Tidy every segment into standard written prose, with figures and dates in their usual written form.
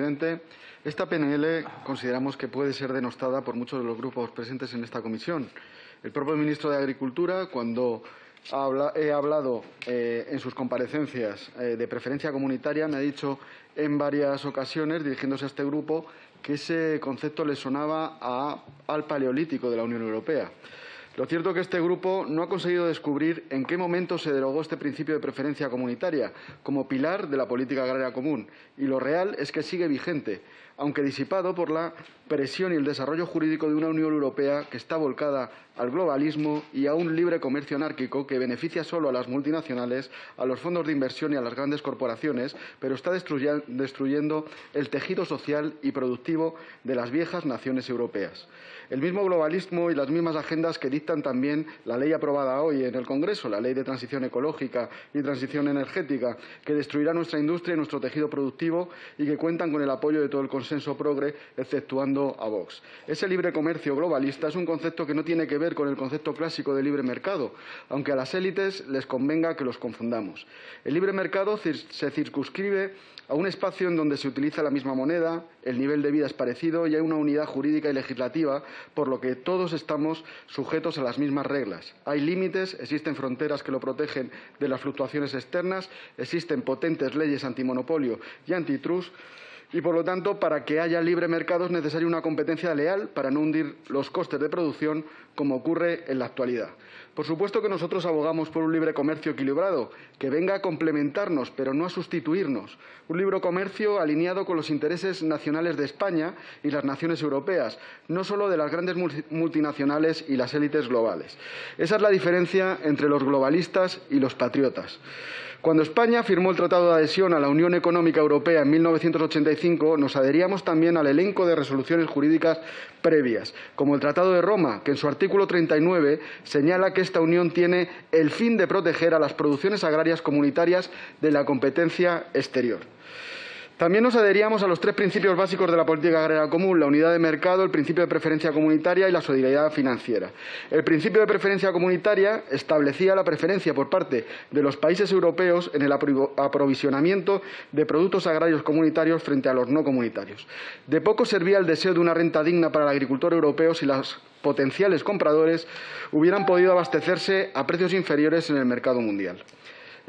Presidente, esta PNL consideramos que puede ser denostada por muchos de los grupos presentes en esta comisión. El propio ministro de Agricultura, cuando he hablado en sus comparecencias de preferencia comunitaria, me ha dicho en varias ocasiones, dirigiéndose a este grupo, que ese concepto le sonaba al paleolítico de la Unión Europea. Lo cierto es que este grupo no ha conseguido descubrir en qué momento se derogó este principio de preferencia comunitaria como pilar de la política agraria común. Y lo real es que sigue vigente, aunque disipado por la presión y el desarrollo jurídico de una Unión Europea que está volcada al globalismo y a un libre comercio anárquico que beneficia solo a las multinacionales, a los fondos de inversión y a las grandes corporaciones, pero está destruyendo el tejido social y productivo de las viejas naciones europeas. El mismo globalismo y las mismas agendas que dictan también la ley aprobada hoy en el Congreso, la Ley de Transición Ecológica y Transición Energética, que destruirá nuestra industria y nuestro tejido productivo y que cuentan con el apoyo de todo el consenso progre, exceptuando a Vox. Ese libre comercio globalista es un concepto que no tiene que ver con el concepto clásico de libre mercado, aunque a las élites les convenga que los confundamos. El libre mercado se circunscribe a un espacio en donde se utiliza la misma moneda, el nivel de vida es parecido y hay una unidad jurídica y legislativa, por lo que todos estamos sujetos a las mismas reglas. Hay límites, existen fronteras que lo protegen de las fluctuaciones externas, existen potentes leyes antimonopolio y antitrust. Y, por lo tanto, para que haya libre mercado es necesaria una competencia leal para no hundir los costes de producción, como ocurre en la actualidad. Por supuesto que nosotros abogamos por un libre comercio equilibrado, que venga a complementarnos, pero no a sustituirnos. Un libre comercio alineado con los intereses nacionales de España y las naciones europeas, no solo de las grandes multinacionales y las élites globales. Esa es la diferencia entre los globalistas y los patriotas. Cuando España firmó el Tratado de Adhesión a la Unión Económica Europea en 1985, nos adheríamos también al elenco de resoluciones jurídicas previas, como el Tratado de Roma, que en su artículo 39 señala que esta unión tiene el fin de proteger a las producciones agrarias comunitarias de la competencia exterior. También nos adheríamos a los tres principios básicos de la política agraria común: la unidad de mercado, el principio de preferencia comunitaria y la solidaridad financiera. El principio de preferencia comunitaria establecía la preferencia por parte de los países europeos en el aprovisionamiento de productos agrarios comunitarios frente a los no comunitarios. De poco servía el deseo de una renta digna para el agricultor europeo si los potenciales compradores hubieran podido abastecerse a precios inferiores en el mercado mundial.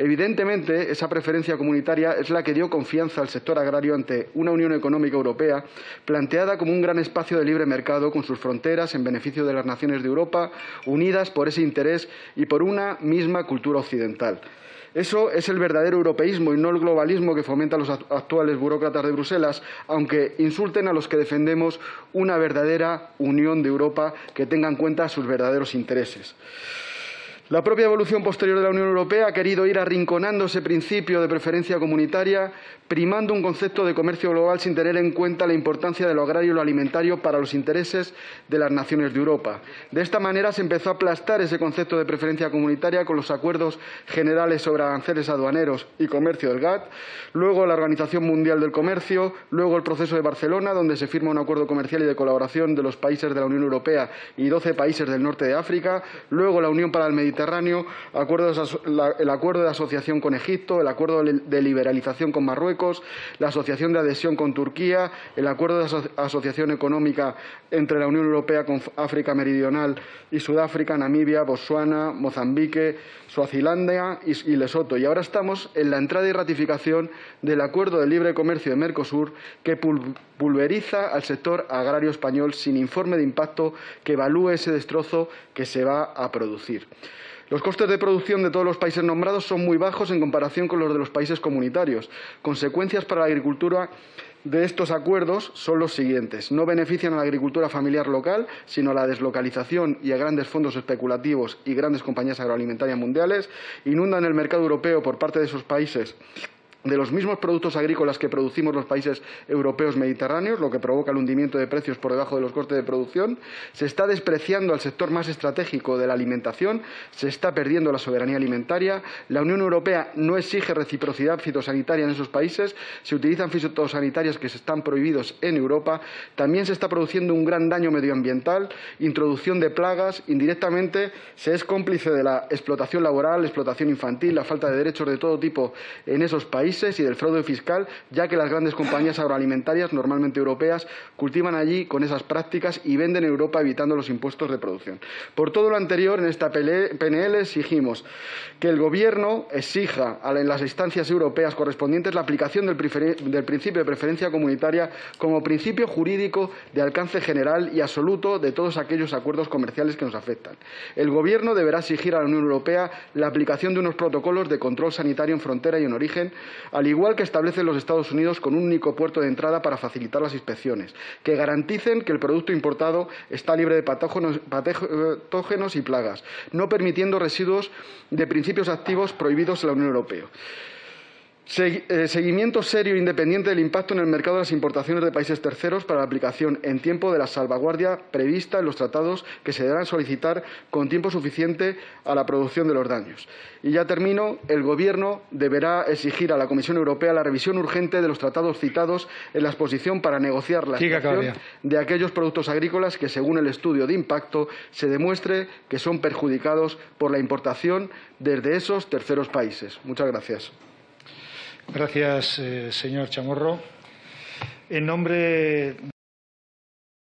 Evidentemente, esa preferencia comunitaria es la que dio confianza al sector agrario ante una Unión Económica Europea planteada como un gran espacio de libre mercado con sus fronteras en beneficio de las naciones de Europa, unidas por ese interés y por una misma cultura occidental. Eso es el verdadero europeísmo y no el globalismo que fomentan los actuales burócratas de Bruselas, aunque insulten a los que defendemos una verdadera unión de Europa que tenga en cuenta sus verdaderos intereses. La propia evolución posterior de la Unión Europea ha querido ir arrinconando ese principio de preferencia comunitaria, primando un concepto de comercio global sin tener en cuenta la importancia de lo agrario y lo alimentario para los intereses de las naciones de Europa. De esta manera se empezó a aplastar ese concepto de preferencia comunitaria con los acuerdos generales sobre aranceles aduaneros y comercio del GATT, luego la Organización Mundial del Comercio, luego el Proceso de Barcelona, donde se firma un acuerdo comercial y de colaboración de los países de la Unión Europea y 12 países del norte de África, luego la Unión para el Mediterráneo, el acuerdo de asociación con Egipto, el acuerdo de liberalización con Marruecos, la asociación de adhesión con Turquía, el acuerdo de asociación económica entre la Unión Europea con África Meridional y Sudáfrica, Namibia, Botsuana, Mozambique, Suazilandia y Lesoto. Y ahora estamos en la entrada y ratificación del acuerdo de libre comercio de Mercosur, que pulveriza al sector agrario español sin informe de impacto que evalúe ese destrozo que se va a producir. Los costes de producción de todos los países nombrados son muy bajos en comparación con los de los países comunitarios. Consecuencias para la agricultura de estos acuerdos son los siguientes. No benefician a la agricultura familiar local, sino a la deslocalización y a grandes fondos especulativos y grandes compañías agroalimentarias mundiales. Inundan el mercado europeo por parte de esos países de los mismos productos agrícolas que producimos los países europeos mediterráneos, lo que provoca el hundimiento de precios por debajo de los costes de producción. Se está despreciando al sector más estratégico de la alimentación, se está perdiendo la soberanía alimentaria. La Unión Europea no exige reciprocidad fitosanitaria en esos países, se utilizan fitosanitarias que están prohibidos en Europa. También se está produciendo un gran daño medioambiental, introducción de plagas. Indirectamente se es cómplice de la explotación laboral, explotación infantil, la falta de derechos de todo tipo en esos países. países y del fraude fiscal, ya que las grandes compañías agroalimentarias, normalmente europeas, cultivan allí con esas prácticas y venden en Europa evitando los impuestos de producción. Por todo lo anterior, en esta PNL exigimos que el Gobierno exija en las instancias europeas correspondientes la aplicación del principio de preferencia comunitaria como principio jurídico de alcance general y absoluto de todos aquellos acuerdos comerciales que nos afectan. El Gobierno deberá exigir a la Unión Europea la aplicación de unos protocolos de control sanitario en frontera y en origen, al igual que establecen los Estados Unidos, con un único puerto de entrada para facilitar las inspecciones, que garanticen que el producto importado está libre de patógenos y plagas, no permitiendo residuos de principios activos prohibidos en la Unión Europea. Seguimiento serio e independiente del impacto en el mercado de las importaciones de países terceros para la aplicación en tiempo de la salvaguardia prevista en los tratados, que se deberán solicitar con tiempo suficiente a la producción de los daños. Y ya termino. El Gobierno deberá exigir a la Comisión Europea la revisión urgente de los tratados citados en la exposición para negociar la extracción de aquellos productos agrícolas que, según el estudio de impacto, se demuestre que son perjudicados por la importación desde esos terceros países. Muchas gracias. Gracias, señor Chamorro. En nombre